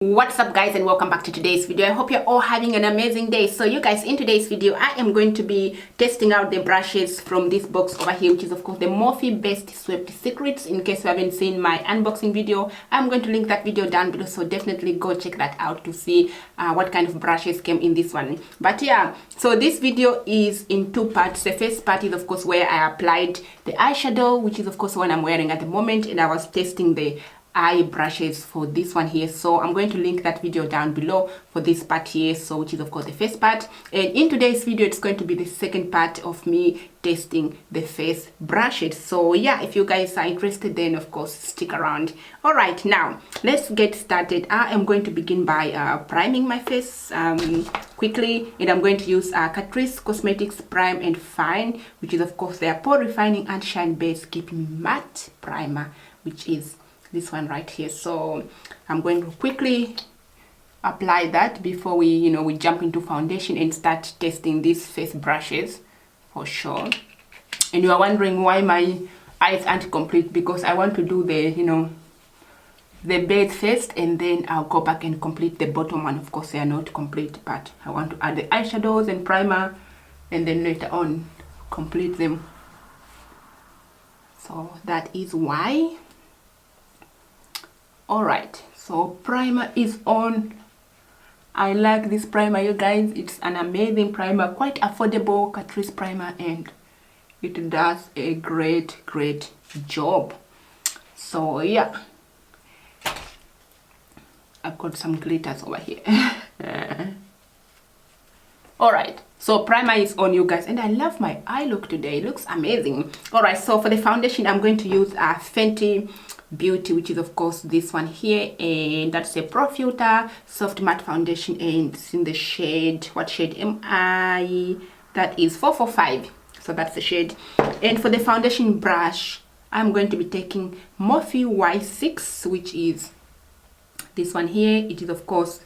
What's up guys, and welcome back to today's video. I hope you're all having an amazing day. So you guys, in today's video I am going to be testing out the brushes from this box over here, which is of course the Morphe Best-SWEPT Secrets. In case you haven't seen my unboxing video, I'm going to link that video down below, so definitely go check that out to see what kind of brushes came in this one. But yeah, so this video is in two parts. The first part is of course where I applied the eyeshadow, which is of course what I'm wearing at the moment, and I was testing the eye brushes for this one here. So I'm going to link that video down below for this part here, so which is of course the first part. And in today's video it's going to be the second part of me testing the face brushes. So yeah, if you guys are interested, then of course stick around. All right, now let's get started. I am going to begin by priming my face quickly, and I'm going to use Catrice Cosmetics Prime and Fine, which is of course their pore refining and shine base keeping matte primer, which is this one right here. So I'm going to quickly apply that before we jump into foundation and start testing these face brushes for sure. And you are wondering why my eyes aren't complete, because I want to do the the base first, and then I'll go back and complete the bottom one. Of course they are not complete, but I want to add the eyeshadows and primer, and then later on complete them. So that is why. Alright, so primer is on. I like this primer, you guys. It's an amazing primer, quite affordable Catrice primer, and it does a great job. So yeah, I've got some glitters over here. Alright, so primer is on, you guys, and I love my eye look today. It looks amazing. Alright, so for the foundation I'm going to use a Fenty Beauty, which is of course this one here, and that's a Pro Filter Soft Matte Foundation, and it's in the shade, what shade am I? That is 445, so that's the shade. And for the foundation brush I'm going to be taking Morphe Y6, which is this one here. It is of course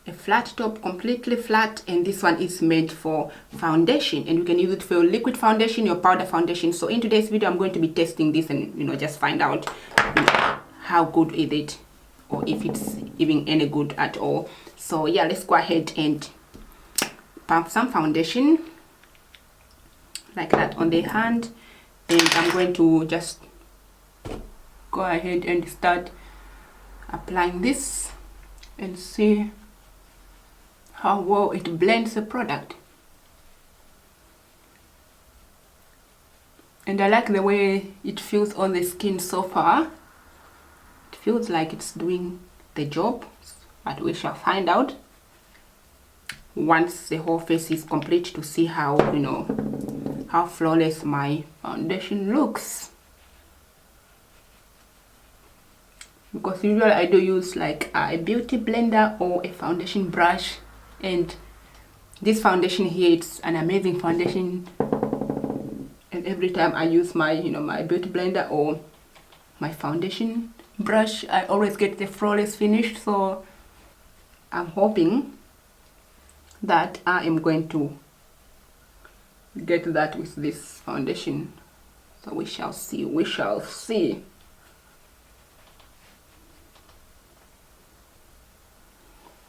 a flat top, completely flat, and this one is made for foundation, and you can use it for your liquid foundation, your powder foundation. So in today's video I'm going to be testing this and just find out how good is it, or if it's even any good at all. So yeah, let's go ahead and pump some foundation like that on the hand, and I'm going to just go ahead and start applying this and see how well it blends the product. And I like the way it feels on the skin so far. It feels like it's doing the job, but we shall find out once the whole face is complete to see how how flawless my foundation looks. Because usually I do use like a beauty blender or a foundation brush, and this foundation here, it's an amazing foundation, and every time I use my my beauty blender or my foundation brush, I always get the flawless finish. So I'm hoping that I am going to get that with this foundation. So we shall see, we shall see.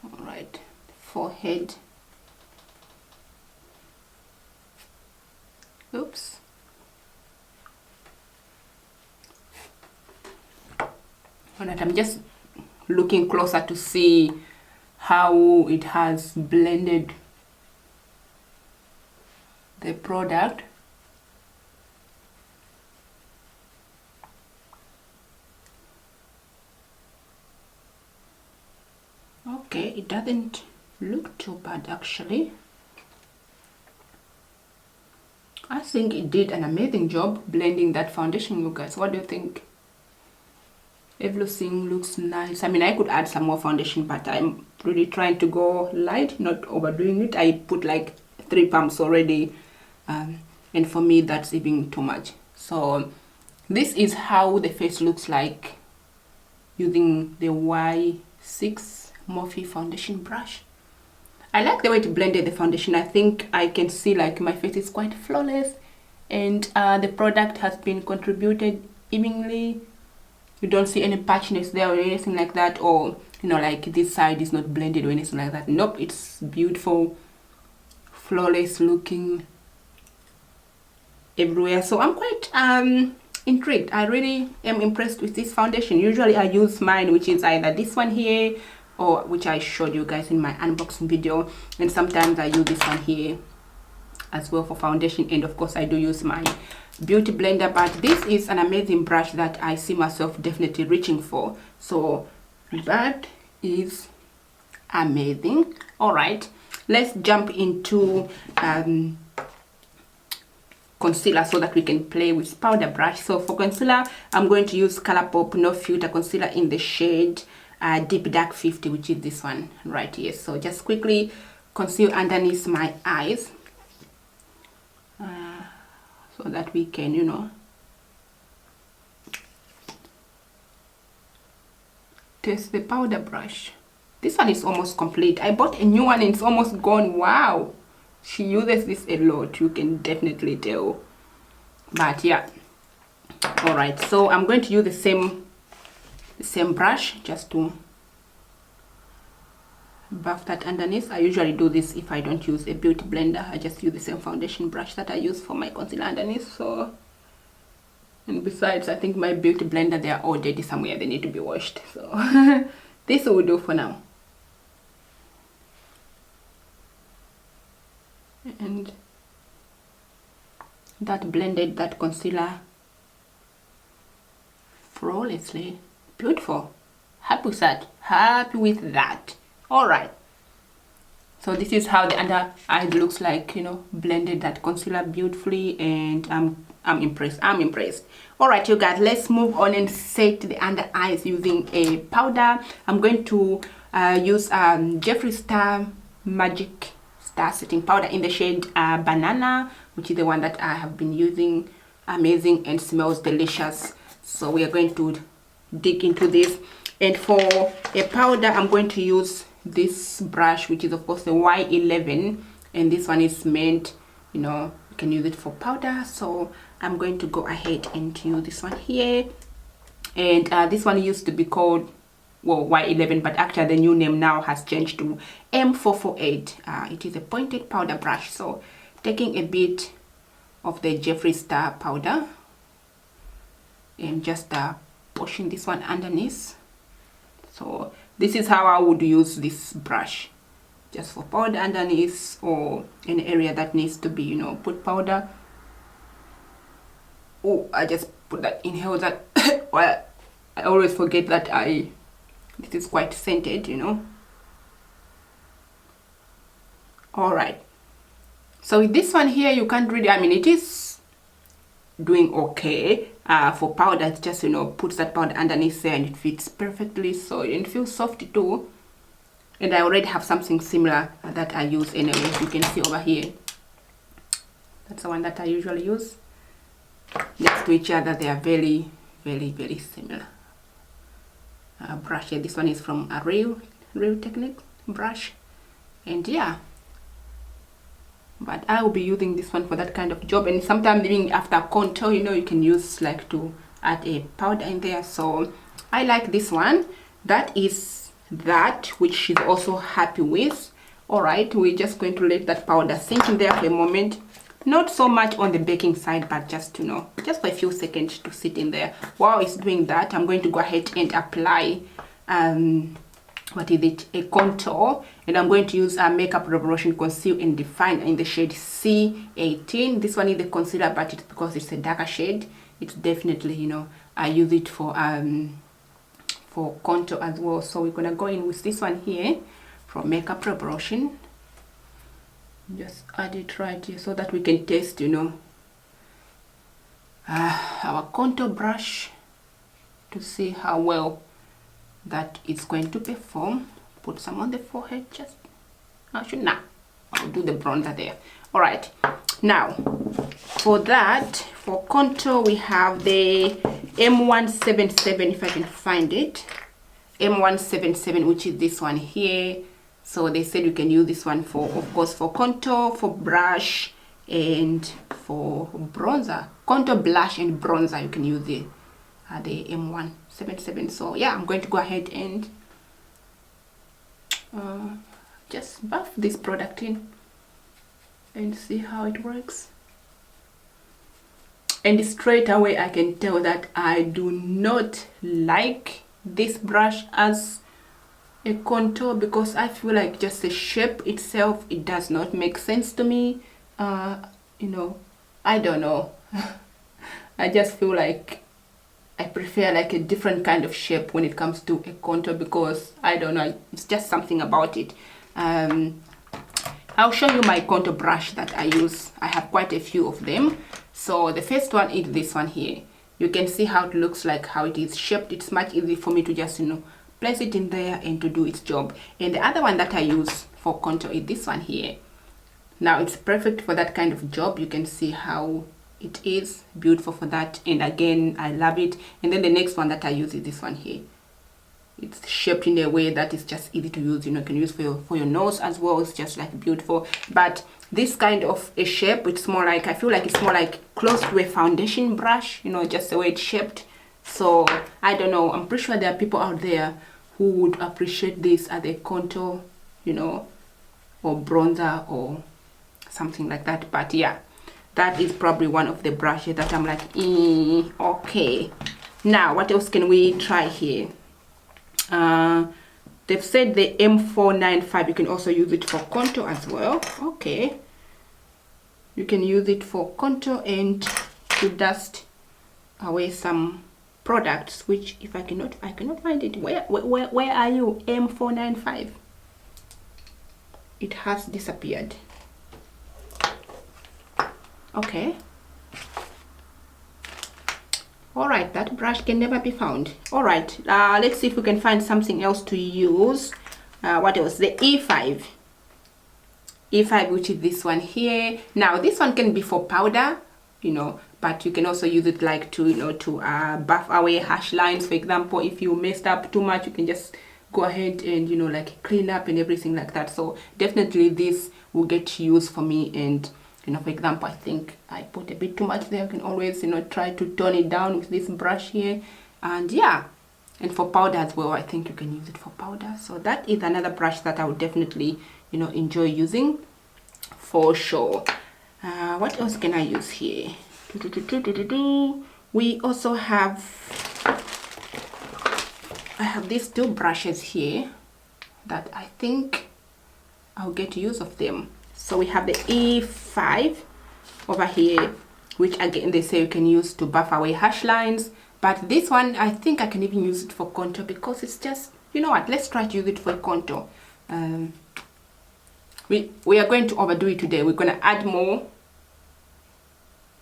All right, forehead. Oops. All right, I'm just looking closer to see how it has blended the product. Okay, it doesn't look too bad actually. I think it did an amazing job blending that foundation, you guys. What do you think? Everything looks nice. I mean, I could add some more foundation, but I'm really trying to go light, not overdoing it. I put like 3 pumps already, and for me that's even too much. So this is how the face looks like using the Y6 Morphe foundation brush. I like the way it blended the foundation. I think I can see like my face is quite flawless, and the product has been contributed evenly. You don't see any patchiness there or anything like that, or you know, like this side is not blended or anything like that. Nope, it's beautiful, flawless looking everywhere. So I'm quite intrigued. I really am impressed with this foundation. Usually I use mine, which is either this one here, or which I showed you guys in my unboxing video, and sometimes I use this one here as well for foundation, and of course I do use my beauty blender. But this is an amazing brush that I see myself definitely reaching for, so that is amazing. All right, let's jump into concealer so that we can play with powder brush. So for concealer, I'm going to use Colourpop No Filter concealer in the shade Deep Dark 50, which is this one right here. So just quickly conceal underneath my eyes so that we can, you know, test the powder brush. This one is almost complete. I bought a new one and it's almost gone. Wow, she uses this a lot, you can definitely tell. But yeah, all right, so I'm going to use the same brush just to buff that underneath. I usually do this if I don't use a beauty blender. I just use the same foundation brush that I use for my concealer underneath. So, and besides, I think my beauty blender, they are all dirty somewhere, they need to be washed. So this will do for now. And that blended that concealer flawlessly. Beautiful. Happy with that. Happy with that. All right. So this is how the under eye looks like, you know, blended that concealer beautifully, and I'm impressed. I'm impressed. All right, you guys, let's move on and set the under eyes using a powder. I'm going to use Jeffree Star Magic Star Setting Powder in the shade Banana, which is the one that I have been using. Amazing and smells delicious. So we are going to dig into this. And for a powder, I'm going to use this brush, which is of course the Y11, and this one is meant, you know, you can use it for powder. So I'm going to go ahead and use this one here. And this one used to be called, well, Y11, but actually the new name now has changed to M448. It is a pointed powder brush. So taking a bit of the Jeffree Star powder and just pushing this one underneath. So this is how I would use this brush, just for powder underneath or an area that needs to be, you know, put powder. Oh, I just put that, inhale that. Well, I always forget that this is quite scented, you know. All right, so with this one here, you can't really, I mean, it is doing okay for powder. It's just, you know, puts that powder underneath there and it fits perfectly, so it feels soft too. And I already have something similar that I use anyway. You can see over here, that's the one that I usually use. Next to each other, they are very, very, very similar. Brush here, this one is from a Real Technique brush, and yeah, but I will be using this one for that kind of job. And sometimes even after contour, you know, you can use like to add a powder in there. So I like this one. That is that which she's also happy with. All right, we're just going to let that powder sink in there for a moment. Not so much on the baking side, but just, you know, just for a few seconds to sit in there. While it's doing that, I'm going to go ahead and apply what is it, a contour, and I'm going to use a Makeup Revolution Conceal and Define in the shade C18. This one is the concealer, but it's because it's a darker shade, it's definitely, you know, I use it for contour as well. So we're gonna go in with this one here from Makeup Revolution. Just add it right here so that we can test, you know, our contour brush to see how well that is going to perform. Put some on the forehead, just actually nah, I'll do the bronzer there. All right, now for that, for contour, we have the M177, if I can find it, M177, which is this one here. So they said you can use this one for, of course, for contour, for brush, and for bronzer. Contour, blush, and bronzer, you can use the M177. So yeah, I'm going to go ahead and just buff this product in and see how it works. And straight away I can tell that I do not like this brush as a contour, because I feel like just the shape itself, it does not make sense to me. You know, I don't know. I just feel like I prefer like a different kind of shape when it comes to a contour, because I don't know, it's just something about it. I'll show you my contour brush that I use. I have quite a few of them. So the first one is this one here. You can see how it looks like, how it is shaped. It's much easier for me to just, you know, place it in there and to do its job. And the other one that I use for contour is this one here. Now it's perfect for that kind of job. You can see how it is beautiful for that, and again I love it. And then the next one that I use is this one here. It's shaped in a way that is just easy to use. You know, you can use for your nose as well. It's just like beautiful. But this kind of a shape, it's more like, I feel like it's more like close to a foundation brush, you know, just the way it's shaped. So I don't know, I'm pretty sure there are people out there who would appreciate this as a contour, you know, or bronzer or something like that. But yeah, that is probably one of the brushes that I'm like, okay. Now what else can we try here? They've said the M495, you can also use it for contour as well. Okay, you can use it for contour and to dust away some products, which if I cannot find it. Where are you? M495, it has disappeared. Okay, all right, that brush can never be found. All right, let's see if we can find something else to use. What else? The E5, which is this one here. Now this one can be for powder, you know, but you can also use it like to, you know, to buff away harsh lines. For example, if you messed up too much, you can just go ahead and, you know, like clean up and everything like that. So definitely this will get used for me. And you know, for example, I think I put a bit too much there. You can always, you know, try to tone it down with this brush here. And yeah, and for powder as well, I think you can use it for powder. So that is another brush that I would definitely, you know, enjoy using for sure. What else can I use here? We also have, I have these two brushes here that I think I'll get use of them. So we have the E5 over here, which again they say you can use to buff away harsh lines. But this one, I think I can even use it for contour, because it's just, you know what, let's try to use it for contour. We are going to overdo it today. We're going to add more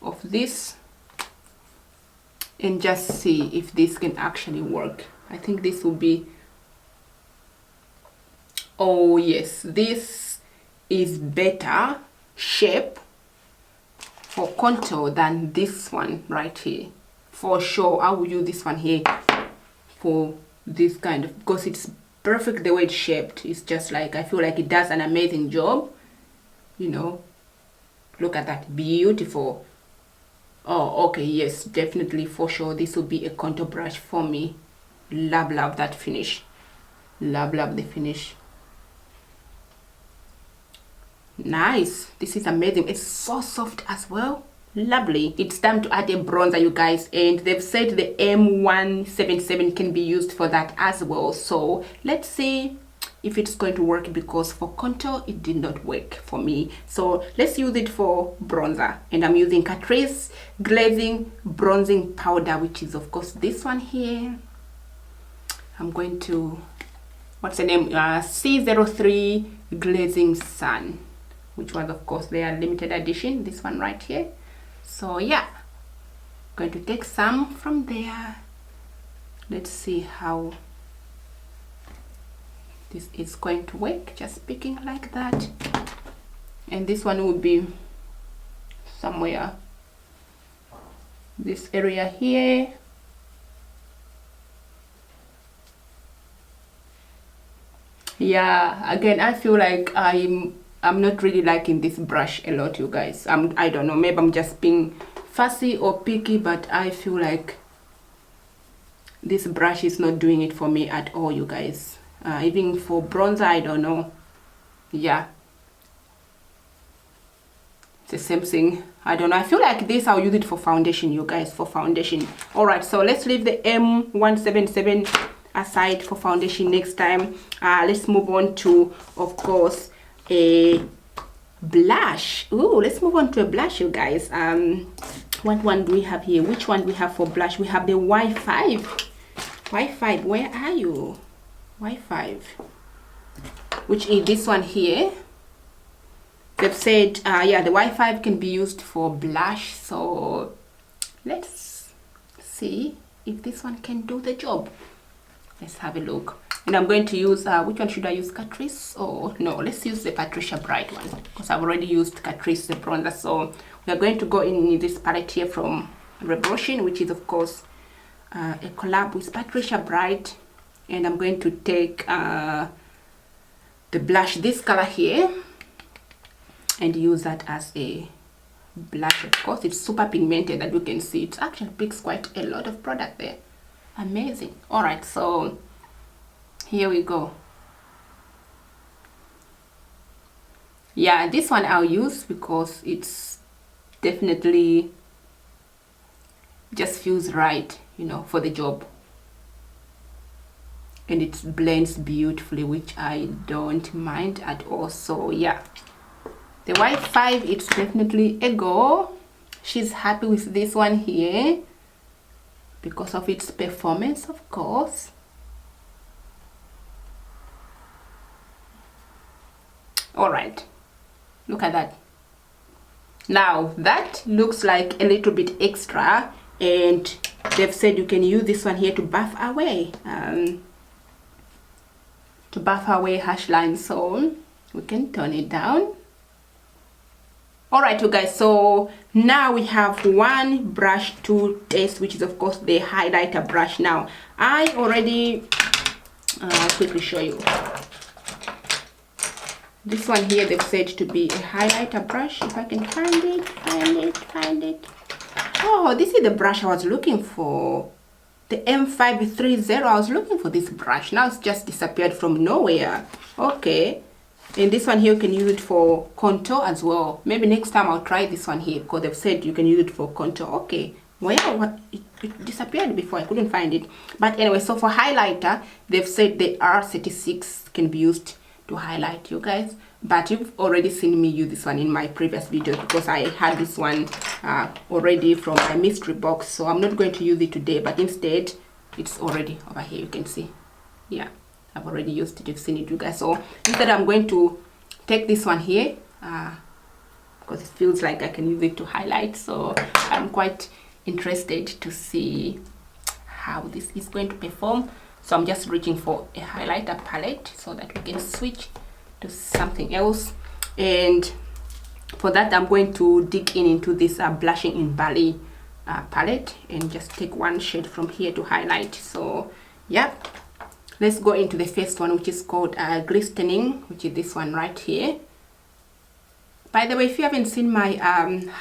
of this and just see if this can actually work. I think this will be, oh yes, this is better shape for contour than this one right here. For sure, I will use this one here for this kind of, because it's perfect the way it's shaped. It's just like, I feel like it does an amazing job, you know. Look at that, beautiful. Oh, okay, yes, definitely for sure this will be a contour brush for me. Love that finish. Love the finish. Nice, this is amazing. It's so soft as well. Lovely. It's time to add a bronzer, you guys, and they've said the M177 can be used for that as well. So let's see if it's going to work, because for contour it did not work for me. So let's use it for bronzer, and I'm using Catrice glazing bronzing powder, which is of course this one here. I'm going to, what's the name, C03 glazing sun, which was of course their limited edition, this one right here. So yeah, I'm going to take some from there. Let's see how this is going to work, just picking like that. And this one will be somewhere this area here. Yeah, again, I feel like I'm not really liking this brush a lot, you guys. I don't know, maybe I'm just being fussy or picky, but I feel like this brush is not doing it for me at all, you guys. even for bronzer, I don't know. Yeah, it's the same thing. I don't know, I feel like this I'll use it for foundation, you guys, for foundation. All right, so let's leave the M177 aside for foundation next time. Let's move on to, of course, a blush. Ooh, let's move on to a blush, you guys. What one do we have here? Which one do we have for blush? We have the Y5. Y5, where are you? Y5, which is this one here. They've said, yeah, the Y5 can be used for blush. So let's see if this one can do the job. Let's have a look. And I'm going to use, which one should I use? Catrice? Or no, let's use the Patricia Bright one, because I've already used Catrice, the bronzer. So we are going to go in this palette here from Rebroshin, which is of course a collab with Patricia Bright. And I'm going to take the blush, this color here, and use that as a blush. Of course, it's super pigmented, that you can see. It actually picks quite a lot of product there. Amazing. All right, so here we go. Yeah, this one I'll use because it's definitely just feels right, you know, for the job. And it blends beautifully, which I don't mind at all. So yeah, the Y5, it's definitely a go. She's happy with this one here because of its performance, of course. All right, look at that. Now that looks like a little bit extra, and they've said you can use this one here to buff away harsh lines, so we can turn it down. All right, you guys, so now we have one brush to test, which is of course the highlighter brush. Now I already quickly show you this one here. They've said to be a highlighter brush. If I can find it. Oh, this is the brush I was looking for, the M530. I was looking for this brush. Now it's just disappeared from nowhere. Okay. And this one here, you can use it for contour as well. Maybe next time I'll try this one here, because they've said you can use it for contour. Okay. Well, it disappeared before. I couldn't find it. But anyway, so for highlighter, they've said the R36 can be used to highlight, you guys. But you've already seen me use this one in my previous videos, because I had this one already from my mystery box. So I'm not going to use it today, but instead it's already over here. You can see. Yeah, I've already used it. You've seen it, you guys. So instead I'm going to take this one here because it feels like I can use it to highlight. So I'm quite interested to see how this is going to perform. So I'm just reaching for a highlighter palette so that we can switch to something else. And for that, I'm going to dig into this Blushing in Bali palette and just take one shade from here to highlight. So yeah, let's go into the first one, which is called Glistening, which is this one right here. By the way, if you haven't seen my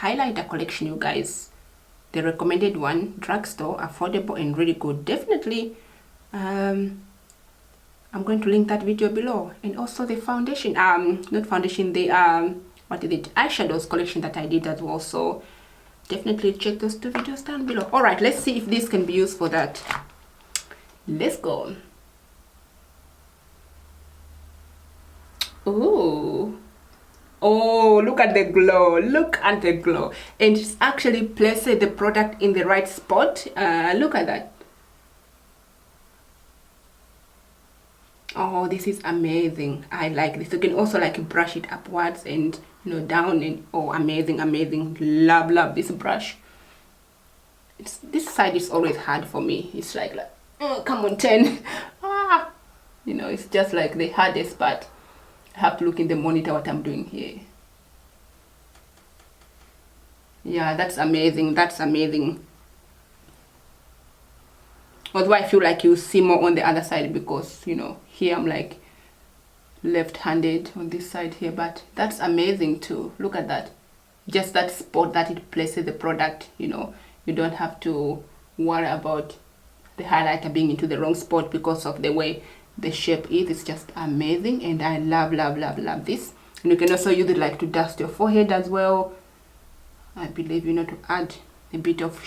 highlighter collection, you guys, the recommended one, drugstore, affordable and really good, definitely I'm going to link that video below. And also the foundation, not foundation, the what is it, eyeshadows collection that I did as well. So definitely check those two videos down below. All right, let's see if this can be used for that. Let's go. Ooh. Oh, look at the glow. Look at the glow. And it's actually placing the product in the right spot. Look at that. Oh, this is amazing. I like this. You can also like brush it upwards and, you know, down, and oh, amazing, amazing. Love this brush. It's this side is always hard for me. It's like oh, come on, 10. You know, it's just like the hardest part. I have to look in the monitor what I'm doing here. Yeah, that's amazing. That's amazing. Although I feel like you see more on the other side, because, you know, here I'm like left-handed on this side here, but that's amazing too. Look at that. Just that spot that it places the product, you know, you don't have to worry about the highlighter being into the wrong spot because of the way the shape is. It's just amazing, and I love this. And you can also use it like to dust your forehead as well. I believe, you know, to add a bit of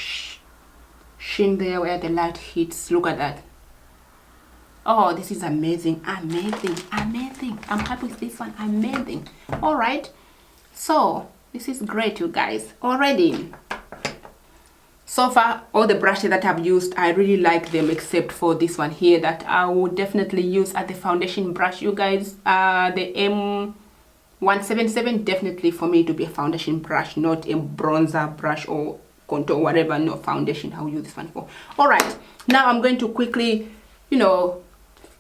sheen there where the light hits. Look at that. Oh, this is amazing. I'm happy with this one. Amazing. All right, so this is great, you guys. Already, so far all the brushes that I've used, I really like them, except for this one here that I would definitely use as the foundation brush, you guys. The M177, definitely for me to be a foundation brush, not a bronzer brush or contour, whatever. No, foundation, I'll use this one for. All right, now I'm going to quickly, you know,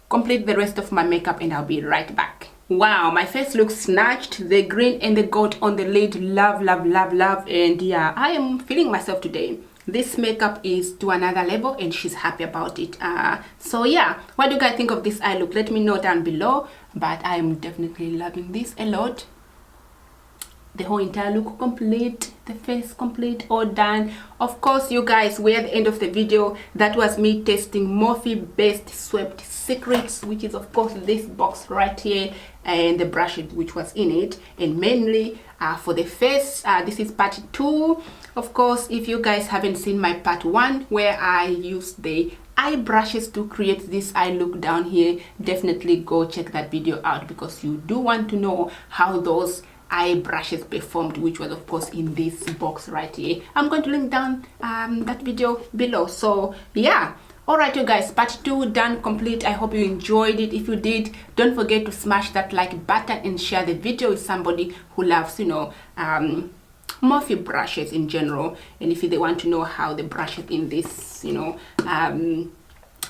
complete the rest of my makeup, and I'll be right back. Wow, my face looks snatched. The green and the gold on the lid, love. And yeah, I am feeling myself today. This makeup is to another level, and she's happy about it. So yeah, what do you guys think of this eye look? Let me know down below. But I am definitely loving this a lot. The whole entire look complete, the face complete, all done. Of course, you guys, we're at the end of the video. That was me testing Morphe Best-SWEPT Secrets, which is of course this box right here, and the brush which was in it. And mainly for the face, this is part 2. Of course, if you guys haven't seen my part 1 where I used the eye brushes to create this eye look down here, definitely go check that video out, because you do want to know how those eye brushes performed, which was of course in this box right here. I'm going to link down that video below. So yeah, all right, you guys, part 2 done, complete. I hope you enjoyed it. If you did, don't forget to smash that like button and share the video with somebody who loves, you know, Morphe brushes in general. And if they want to know how the brushes in this, you know,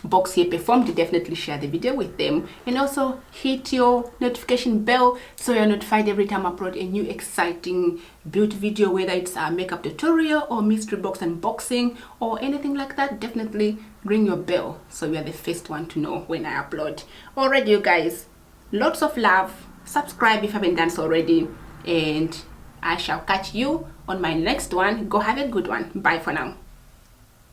box here performed, definitely share the video with them. And also hit your notification bell so you're notified every time I upload a new exciting beauty video, whether it's a makeup tutorial or mystery box unboxing or anything like that. Definitely ring your bell so you're the first one to know when I upload. Alright, you guys, lots of love. Subscribe if you haven't done so already, and I shall catch you on my next one. Go have a good one. Bye for now.